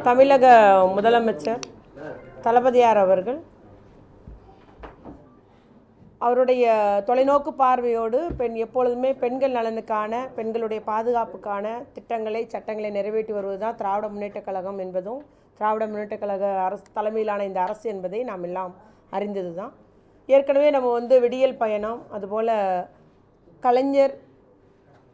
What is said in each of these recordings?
தமிழக முதலமைச்சர் தளபதியார் அவர்கள் அவருடைய தொலைநோக்கு பார்வையோடு எப்பொழுதுமே பெண்கள் நலனுக்கான பெண்களுடைய பாதுகாப்புக்கான திட்டங்களை சட்டங்களை நிறைவேற்றி வருவது தான் திராவிட முன்னேற்றக் கழகம் என்பதும் திராவிட முன்னேற்றக் கழக அரசு தலைமையிலான இந்த அரசு என்பதை நாம் எல்லாம் அறிந்தது தான். ஏற்கனவே நம்ம விடியல் பயணம் அதுபோல் கலைஞர்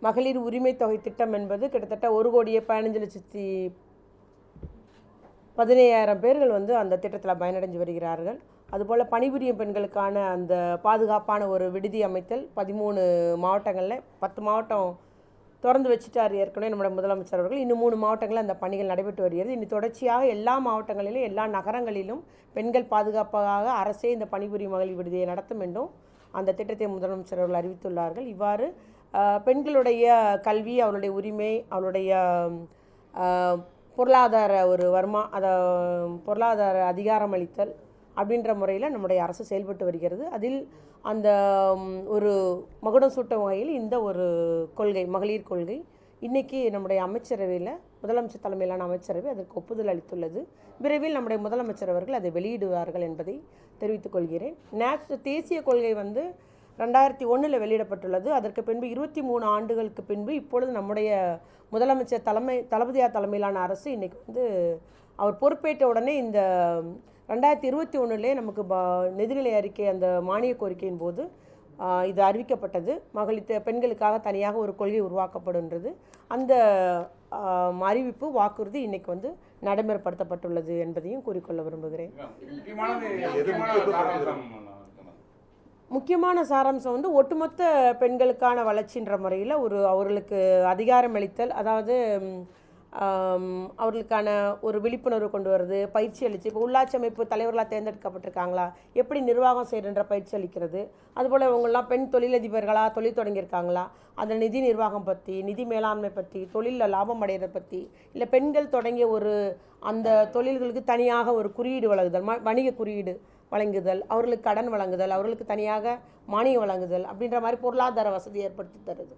மகளிர் உரிமை தொகை திட்டம் என்பது கிட்டத்தட்ட 1,15,17,000 பேர்கள் அந்த திட்டத்தில் பயனடைஞ்சு வருகிறார்கள். அதுபோல் பணிபுரியும் பெண்களுக்கான அந்த பாதுகாப்பான ஒரு விடுதி அமைத்தல் 13 மாவட்டங்களில் 10 மாவட்டம் திறந்து வச்சுட்டார் ஏற்கனவே நம்முடைய முதலமைச்சர் அவர்கள். இன்னும் 3 மாவட்டங்களில் அந்த பணிகள் நடைபெற்று வருகிறது. இன்னும் தொடர்ச்சியாக எல்லா மாவட்டங்களிலும் எல்லா நகரங்களிலும் பெண்கள் பாதுகாப்பாக அரசே இந்த பணிபுரியும் மகளிர் விடுதியை நடத்தும் என்றும் அந்த திட்டத்தை முதலமைச்சர் அவர்கள் அறிவித்துள்ளார்கள். இவ்வாறு பெண்களுடைய கல்வி, அவருடைய உரிமை, அவருடைய பொருளாதார ஒரு பொருளாதார அதிகாரம் அளித்தல் அப்படின்ற முறையில் நம்முடைய அரசு செயல்பட்டு வருகிறது. அதில் அந்த ஒரு மகுடம் சூட்டும் வகையில் இந்த ஒரு கொள்கை, மகளிர் கொள்கை, இன்றைக்கி நம்முடைய அமைச்சரவையில் முதலமைச்சர் தலைமையிலான அமைச்சரவை அதற்கு ஒப்புதல் அளித்துள்ளது. விரைவில் நம்முடைய முதலமைச்சர் அவர்கள் அதை வெளியிடுவார்கள் என்பதை தெரிவித்துக் கொள்கிறேன். தேசிய கொள்கை 2001 வெளியிடப்பட்டுள்ளது. அதற்கு பின்பு 23 ஆண்டுகளுக்கு பின்பு இப்பொழுது நம்முடைய முதலமைச்சர் தளபதியார் தலைமையிலான அரசு இன்றைக்கி அவர் பொறுப்பேற்ற உடனே இந்த 2021 நமக்கு நிதிநிலை அறிக்கை அந்த மானிய கோரிக்கையின் போது இது அறிவிக்கப்பட்டது. பெண்களுக்காக தனியாக ஒரு கொள்கை உருவாக்கப்படுன்றது. அந்த அறிவிப்பு வாக்குறுதி இன்றைக்கி நடைமுறைப்படுத்தப்பட்டுள்ளது என்பதையும் கூறிக்கொள்ள விரும்புகிறேன். முக்கியமான சாராம்சம் ஒட்டுமொத்த பெண்களுக்கான வளர்ச்சின்ற முறையில் அவர்களுக்கு அதிகாரம் அளித்தல், அதாவது அவர்களுக்கான ஒரு விழிப்புணர்வு கொண்டு வருது, பயிற்சி அளித்து, இப்போ உள்ளாட்சி அமைப்பு தலைவர்களாக தேர்ந்தெடுக்கப்பட்டிருக்காங்களா, எப்படி நிர்வாகம் செய்கின்ற பயிற்சி அளிக்கிறது, அதுபோல் இவங்கெல்லாம் பெண் தொழிலதிபர்களாக தொழில் தொடங்கியிருக்காங்களா, அந்த நிதி நிர்வாகம் பற்றி, நிதி மேலாண்மை பற்றி, தொழிலில் லாபம் அடைகிறத பற்றி, இல்லை பெண்கள் தொடங்கிய அந்த தொழில்களுக்கு தனியாக ஒரு குறியீடு வழங்குதல், வணிக குறியீடு வழங்குதல், அவர்களுக்கு கடன் வழங்குதல், அவர்களுக்கு தனியாக மானியம் வழங்குதல் அப்படின்ற மாதிரி பொருளாதார வசதி ஏற்படுத்தி தருது.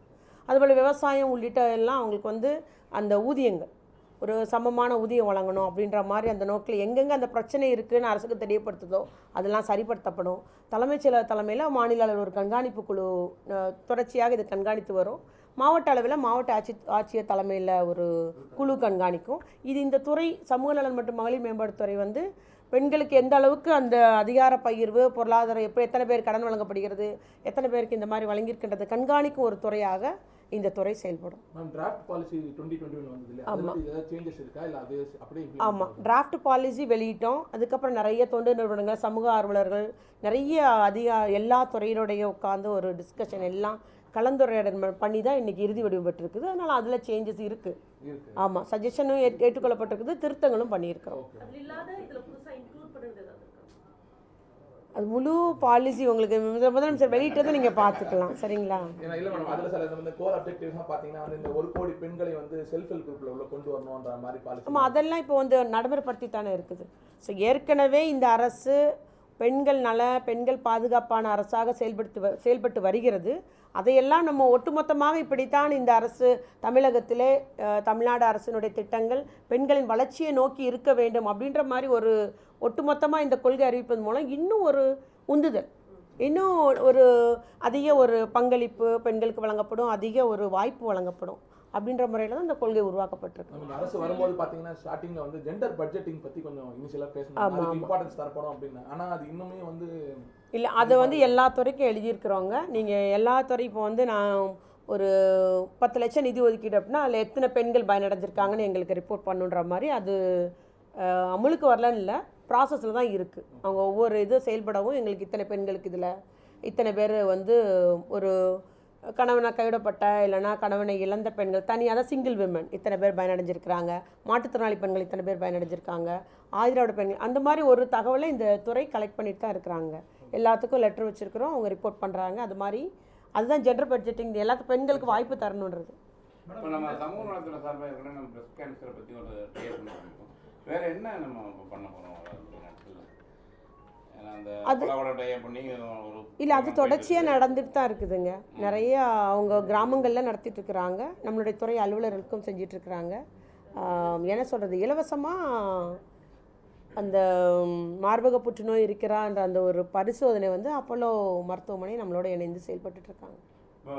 அதுபோல் விவசாயம் உள்ளிட்ட எல்லாம் அவங்களுக்கு அந்த ஊதியங்கள் ஒரு சமமான ஊதியம் வழங்கணும் அப்படின்ற மாதிரி அந்த நோக்கில் எங்கெங்கே அந்த பிரச்சனை இருக்குதுன்னு அரசுக்கு தெரியப்படுத்துதோ அதெல்லாம் சரிப்படுத்தப்படும். தலைமைச் செயலர் தலைமையில் மாநில அளவில் ஒரு கண்காணிப்பு குழு தொடர்ச்சியாக இது கண்காணித்து வரும். மாவட்ட அளவில் மாவட்ட ஆட்சியர் தலைமையில் ஒரு குழு கண்காணிக்கும். இது இந்த துறை சமூக நலன் மற்றும் மகளிர் மேம்பாட்டுத்துறை பெண்களுக்கு எந்த அளவுக்கு அந்த அதிகார பகிர்வு, பொருளாதாரம் எத்தனை பேர் கடன் வழங்கப்படுகிறது, எத்தனை பேருக்கு இந்த மாதிரி வழங்கியிருக்கின்றது கண்காணிக்கும் ஒரு துறையாக இந்த துறை செயல்படும். ஆமாம், டிராஃப்ட் பாலிசி வெளியிட்டோம். அதுக்கப்புறம் நிறைய தொண்டு நிறுவனங்கள், சமூக ஆர்வலர்கள், நிறைய எல்லா துறையினுடைய உட்கார்ந்து ஒரு டிஸ்கஷன் எல்லாம் கலந்துரையாடல் பண்ணி தான் இன்றைக்கி இறுதி வடிவம் பெற்றிருக்குது. அதனால் அதில் சேஞ்சஸ் இருக்குது. ஆமாம், சஜஷனும் ஏற்றுக்கொள்ளப்பட்டிருக்குது, திருத்தங்களும் பண்ணியிருக்கிறோம். அது முழு பாலிசி உங்களுக்கு முதலமைச்சர் வெளியிட்டதை நீங்கள் பார்த்துக்கலாம். சரிங்களா? ஆமாம், அதெல்லாம் இப்போ நடைமுறைப்படுத்தி தானே இருக்குது. ஸோ ஏற்கனவே இந்த அரசு பெண்கள் பெண்கள் பாதுகாப்பான அரசாக செயல்பட்டு வருகிறது. அதையெல்லாம் நம்ம ஒட்டுமொத்தமாக இப்படித்தான் இந்த அரசு தமிழகத்திலே தமிழ்நாடு அரசினுடைய திட்டங்கள் பெண்களின் வளர்ச்சியை நோக்கி இருக்க வேண்டும் அப்படின்ற மாதிரி ஒரு ஒட்டுமொத்தமாக இந்த கொள்கை அறிவிப்பதன் மூலம் இன்னும் ஒரு உந்துதல், இன்னும் ஒரு அதிக ஒரு பங்களிப்பு பெண்களுக்கு வழங்கப்படும், அதிக ஒரு வாய்ப்பு வழங்கப்படும் அப்படின்ற முறையில் தான் இந்த கொள்கை உருவாக்கப்பட்டிருக்கு. அரசு வரும்போது பார்த்தீங்கன்னா ஸ்டார்டிங்கில் ஜெண்டர் பட்ஜெட்டிங் பற்றி கொஞ்சம் இனிஷியலாக பேசணும், இம்பார்ட்டன்ஸ் தரப்படும் அப்படின்னு. ஆனால் அது இன்னுமே இல்லை, அதை எல்லா துறைக்கும் எழுதியிருக்கிறோங்க. நீங்கள் எல்லா துறை இப்போ நான் ஒரு 10 லட்சம் நிதி ஒதுக்கீடு அப்படின்னா அதில் எத்தனை பெண்கள் பயனடைஞ்சிருக்காங்கன்னு எங்களுக்கு ரிப்போர்ட் பண்ணுன்ற மாதிரி அது அமுலுக்கு வரலன்னு இல்லை, ப்ராசஸில் தான் இருக்குது. அவங்க ஒவ்வொரு செயல்படவும் எங்களுக்கு இத்தனை பெண்களுக்கு இதில் இத்தனை பேர் ஒரு கணவனை கைவிடப்பட்ட இல்லைனா கணவனை இழந்த பெண்கள் தனியாக தான் சிங்கிள் விமன் இத்தனை பேர் பயனடைஞ்சிருக்கிறாங்க, மாற்றுத்திறனாளி பெண்கள் இத்தனை பேர் பயனடைஞ்சிருக்காங்க, ஆதிராவிட பெண்கள், அந்த மாதிரி ஒரு தகவலை இந்த துறை கலெக்ட் பண்ணிட்டு தான் இருக்கிறாங்க. எல்லாத்துக்கும் லெட்டர் வச்சுருக்கிறோம், அவங்க ரிப்போர்ட் பண்ணுறாங்க. அது மாதிரி அதுதான் ஜெண்டர் பட்ஜெட்டிங், எல்லாத்துக்கும் பெண்களுக்கு வாய்ப்பு தரணுன்றது. நம்ம சமூக நலத்துறை சார்பாக இருக்கணும், நம்ம பிரஸ்ட் கேன்சரை பற்றி ஒரு வேறு என்ன நம்ம பண்ண போகிறோம்? இல்லை, அது தொடர்ச்சியாக நடந்துட்டு தான் இருக்குதுங்க. நிறைய அவங்க கிராமங்களில் நடத்திட்டு இருக்கிறாங்க, நம்மளுடைய துறை அலுவலர்களுக்கும் செஞ்சிட்ருக்கிறாங்க. என்ன சொல்கிறது, இலவசமாக அந்த மார்பக புற்றுநோய் இருக்கிறான்ற அந்த ஒரு பரிசோதனை வந்து அப்போலோ மருத்துவமனை நம்மளோட இணைந்து செயல்பட்டுருக்காங்க. இப்போ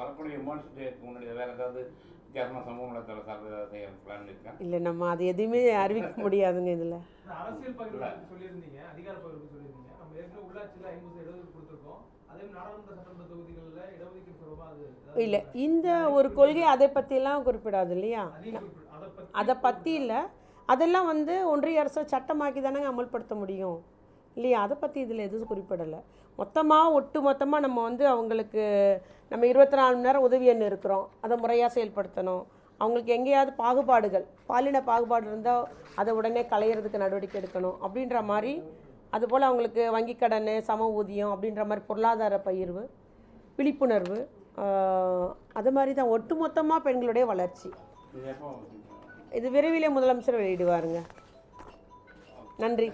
வரக்கூடிய விமர்சனத்துக்கு டேக்கு முன்னாடி வேறு ஏதாவது வித்தியாசமாக சமூக நலத்தில் சார்ந்த பிளான் இருக்கா? இல்லை, நம்ம அது எதுவுமே அறிவிக்க முடியாதுங்க. இதில் அரசியல் பகிர்வு சொல்லியிருந்தீங்க, அதிகார பகிர்வு சொல்லியிருந்தீங்க. நம்ம ஏற்கனவே உள்ளாட்சியில் 50 இடஒதுக்கீடு கொடுத்துருக்கோம். அதே நாடாளுமன்ற சட்டமன்ற தொகுதிகளில் இடஒதுக்கீடு தொடர்பாக அது இல்லை, இந்த ஒரு கொள்கை அதை பற்றியெல்லாம் குறிப்பிடாது இல்லையா? அதை பற்றி இல்லை, அதெல்லாம் வந்து ஒன்றிய அரசு சட்டமாக்கி தானே அமல்படுத்த முடியும் இல்லையா? அதை பற்றி இதில் எதுவும் குறிப்பிடலை. ஒட்டு மொத்தமாக நம்ம வந்து அவங்களுக்கு நம்ம 24 மணி நேரம் உதவி எண் இருக்கிறோம், அதை முறையாக செயல்படுத்தணும். அவங்களுக்கு எங்கேயாவது பாகுபாடுகள், பாலின பாகுபாடு இருந்தால் அதை உடனே களையிறதுக்கு நடவடிக்கை எடுக்கணும் அப்படின்ற மாதிரி. அதுபோல் அவங்களுக்கு வங்கி கடன், சம ஊதியம் அப்படின்ற மாதிரி பொருளாதார பகிர்வு, விழிப்புணர்வு, அது மாதிரி தான் ஒட்டுமொத்தமாக பெண்களுடைய வளர்ச்சி. இது விரைவிலே முதலமைச்சர் வெளியிடுவாருங்க. நன்றி.